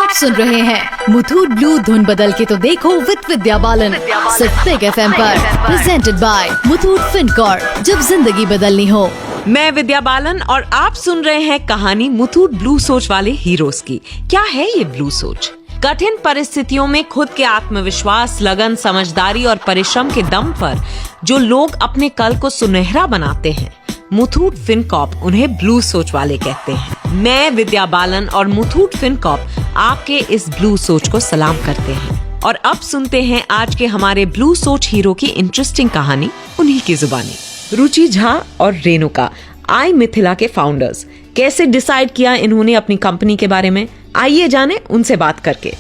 आप सुन रहे हैं मुथूट ब्लू धुन बदल के तो देखो विद विद्या बालन सिर्फ बिग FM पर, प्रेजेंटेड बाय मुथूट फिनकॉर्प, जब जिंदगी बदलनी हो। मैं विद्या बालन और आप सुन रहे हैं कहानी मुथूट ब्लू सोच वाले हीरोज की। क्या है ये ब्लू सोच? कठिन परिस्थितियों में खुद के आत्मविश्वास, लगन, समझदारी और परिश्रम के दम पर जो लोग अपने कल को सुनहरा बनाते हैं, मुथूट फिनकॉर्प उन्हें ब्लू सोच वाले कहते हैं। मैं विद्या बालन और मुथूट फिनकॉर्प आपके इस ब्लू सोच को सलाम करते हैं। और अब सुनते हैं आज के हमारे ब्लू सोच हीरो की इंटरेस्टिंग कहानी उन्हीं की जुबानी। रुचि झा और रेणुका, आई मिथिला के फाउंडर्स, कैसे डिसाइड किया इन्होंने अपनी कंपनी के बारे में, आइए जाने उनसे बात करके।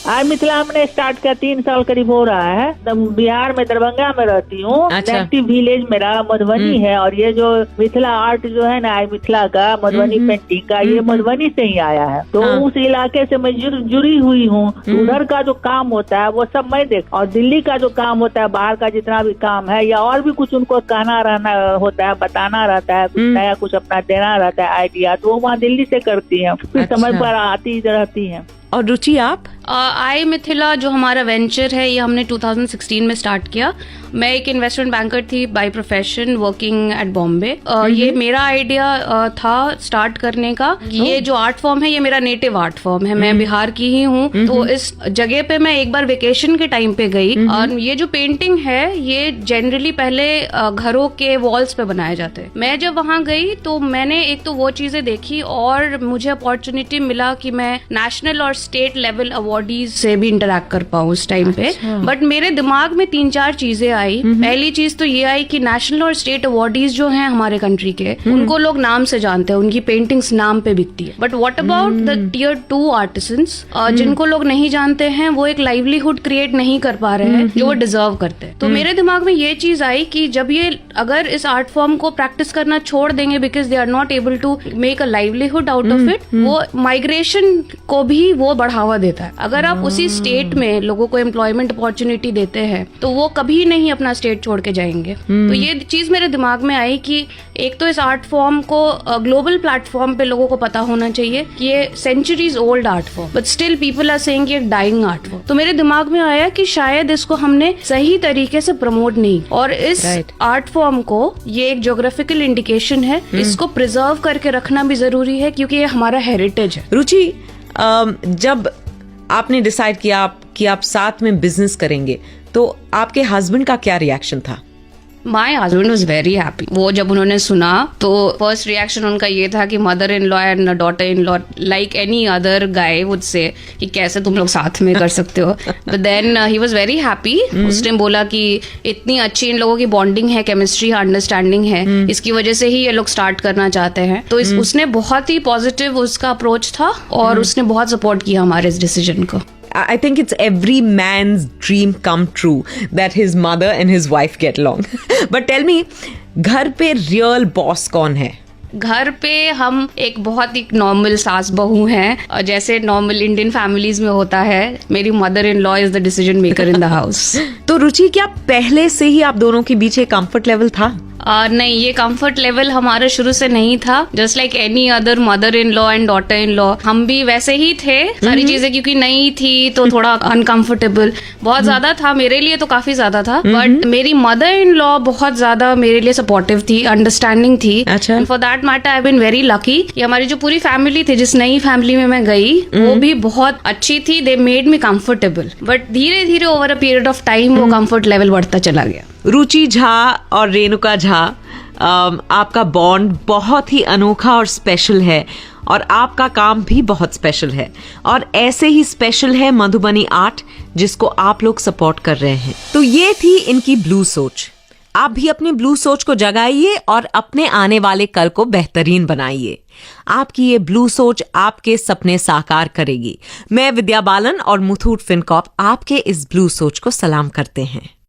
आई मिथिला हमने स्टार्ट किया 3 साल करीब हो रहा है। बिहार में दरभंगा में रहती हूँ। अच्छा। नेटिव विलेज मेरा मधुबनी है और ये जो मिथिला आर्ट जो है ना, आई मिथिला का मधुबनी पेंटिंग का, ये मधुबनी से ही आया है। तो उस इलाके से मैं जुड़ी हुई हूँ। उधर का जो काम होता है वो सब मैं देख, और दिल्ली का जो काम होता है, बाहर का जितना भी काम है या और भी कुछ उनको कहना रहना होता है, बताना रहता है, कुछ नया कुछ अपना देना रहता है आइडिया, तो वो वहाँ दिल्ली से करती है। फिर समय पर आती रहती है। और रुचि आप? आई मिथिला जो हमारा वेंचर है ये हमने 2016 में स्टार्ट किया। मैं एक इन्वेस्टमेंट बैंकर थी by profession, working at Bombay. ये मेरा आइडिया था स्टार्ट करने का। ये जो आर्ट फॉर्म है ये मेरा नेटिव आर्ट फॉर्म है, मैं बिहार की ही हूँ। तो इस जगह पे मैं एक बार वेकेशन के टाइम पे गई और ये जो पेंटिंग है ये जनरली पहले घरों के वॉल्स पे बनाए जाते। मैं जब वहाँ गई तो मैंने एक तो वो चीजें देखी और मुझे अपॉर्चुनिटी मिला कि मैं नेशनल और स्टेट लेवल अवार्डीज से भी इंटरेक्ट कर पाऊँ उस टाइम पे। बट मेरे दिमाग में 3-4 चीजें आई। पहली चीज तो ये आई कि नेशनल और स्टेट अवार्डीज जो हैं हमारे कंट्री के, उनको लोग नाम से जानते हैं, उनकी पेंटिंग्स नाम पे बिकती है। But what about the tier 2 artisans जिनको लोग नहीं जानते हैं, वो एक लाइवलीहुड क्रिएट नहीं कर पा रहे हैं जो वो डिजर्व करते हैं। तो मेरे दिमाग में ये चीज आई कि जब ये अगर इस आर्ट फॉर्म को प्रैक्टिस करना छोड़ देंगे because they are not able to make a livelihood out of it, वो माइग्रेशन को भी वो बढ़ावा देता है। अगर आप उसी स्टेट में लोगों को एम्प्लॉयमेंट अपॉर्चुनिटी देते हैं तो वो कभी नहीं अपना स्टेट छोड़ के जाएंगे। तो ये चीज मेरे दिमाग में आई कि एक तो इस आर्ट फॉर्म को ग्लोबल प्लेटफॉर्म पे लोगों को पता होना चाहिए कि ये centuries old art form, but still people are saying ये डाइंग आर्ट फॉर्म। तो मेरे दिमाग में आया कि शायद इसको हमने सही तरीके से प्रमोट नहीं, और इस आर्ट फॉर्म को, ये एक ज्योग्राफिकल इंडिकेशन है, इसको प्रिजर्व करके रखना भी जरूरी है क्योंकि ये हमारा हेरिटेज है। रुचि, जब आपने डिसाइड किया कि आप साथ में बिजनेस करेंगे तो आपके हस्बैंड का क्या रिएक्शन था? My husband was very happy. वो जब उन्होंने सुना तो फर्स्ट रिएक्शन उनका ये था कि mother in law and daughter in law like any other guy would say कि कैसे तुम लोग साथ में कर सकते हो। But then he was very happy. उसने बोला कि इतनी अच्छी इन लोगों की बॉन्डिंग है, केमिस्ट्री, अंडरस्टैंडिंग है, इसकी वजह से ही ये लोग स्टार्ट करना चाहते हैं। तो उसने बहुत ही पॉजिटिव उसका अप्रोच था और उसने बहुत सपोर्ट किया हमारे इस डिसीजन को। I think it's every man's dream come true that his mother and his wife get along. But tell me, घर पे real boss कौन है? घर पे हम एक बहुत ही नॉर्मल सास बहू हैं, और जैसे नॉर्मल इंडियन फैमिलीज में होता है, मेरी mother in law is the decision maker in the house. तो रुचि, क्या पहले से ही आप दोनों के बीच एक कंफर्ट लेवल था? नहीं, ये कंफर्ट लेवल हमारा शुरू से नहीं था। Just like any other mother in law and daughter in law, हम भी वैसे ही थे। सारी चीजें क्योंकि नई थी तो थोड़ा अनकंफर्टेबल बहुत ज्यादा था, मेरे लिए तो काफी ज्यादा था। बट मेरी मदर इन लॉ बहुत ज्यादा मेरे लिए सपोर्टिव थी, अंडरस्टैंडिंग थी। अच्छा। For that matter I been very lucky. हमारी जो पूरी फैमिली थी, जिस नई फैमिली में मैं गई, वो भी बहुत अच्छी थी। They made me comfortable, but धीरे धीरे over a period of time वो कंफर्ट लेवल बढ़ता चला गया। रुचि झा और रेणुका झा, आपका बॉन्ड बहुत ही अनोखा और स्पेशल है, और आपका काम भी बहुत स्पेशल है, और ऐसे ही स्पेशल है मधुबनी आर्ट, जिसको आप लोग सपोर्ट कर रहे हैं। तो ये थी इनकी ब्लू सोच। आप भी अपनी ब्लू सोच को जगाइए और अपने आने वाले कल को बेहतरीन बनाइए। आपकी ये ब्लू सोच आपके सपने साकार करेगी। मैं विद्या बालन और मुथूट फिनकॉर्प आपके इस ब्लू सोच को सलाम करते हैं।